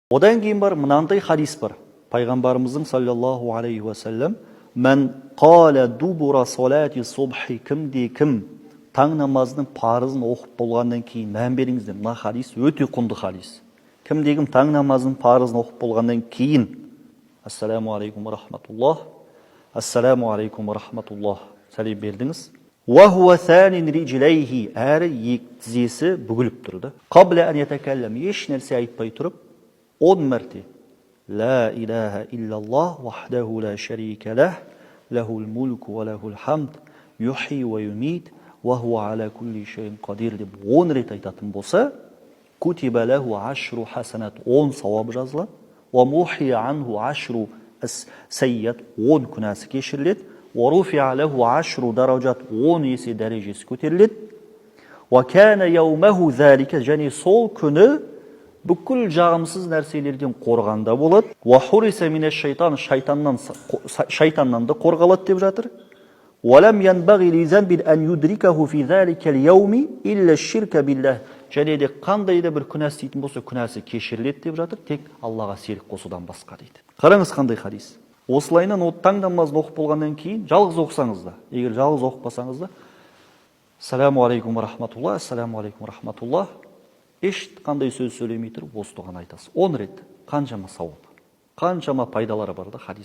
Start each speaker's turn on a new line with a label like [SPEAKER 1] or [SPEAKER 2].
[SPEAKER 1] Одан кейін бар мынандай хадис бар. Пайғамбарымыздың саллаллаху алейхи ва саллям: "Мен қала дубура салати субхи", кім таң намазының парызын оқып болғаннан кейін, мән беріңіздер, мына хадис өте құнды хадис. Кім таң намазының парызын оқып болғаннан кейін, ассаламу алейкум ва рахматуллах, ассаламу алейкум ва рахматуллах, сәлем бердіңіз. Ва хуа санин риджлейхи, әрі екі тізесі бүгіліп тұрды. Қабля ан ятакаллам, еш нәрсе айтпай тұрып, 10 мәрте ла илаха иллаллах вахдаху ла шарика лах, лахул мульку ва лахул хамд, юхи ва юмит, ва хуа аля кулли шайин қадир деп 10 рет айтатын болса, кутиба лаху ашру хасанат, 10 сауап жазылады, ва мухи анху ашру сайят, 10 күнәсі кешіріледі, ва руфиа лаху ашру даражат, 10 есе дәрежесі көтеріледі, ва кана яумаху залика, және сол күні бүкіл жағымсыз нәрселерден қорғанда болады. Ва хуриса мина шайтан, шайтаннан да қорғалады деп жатыр. Валам янбағи лизанбин ан юдрикаху фи залика ал-яуми илля ширка биллах, және де қандай да бір күнә істейтін болса, күнәсі кешіріледі деп жатыр, тек Аллаға серік қосудан басқа дейді. Қараңыз қандай хадис. Осылайынан таң намазын оқып болғаннан кейін, жалғыз оқысаңыз да, егер жалғыз оқып да, ассаламу алейкум ва рахматуллах, ассаламу алейкум ва рахматуллах, ешқандай сөз сөйлемей тұрып осы дұғаны айтасыз. 10 рет. Қаншама сауап, қаншама пайдалары бар да хадис.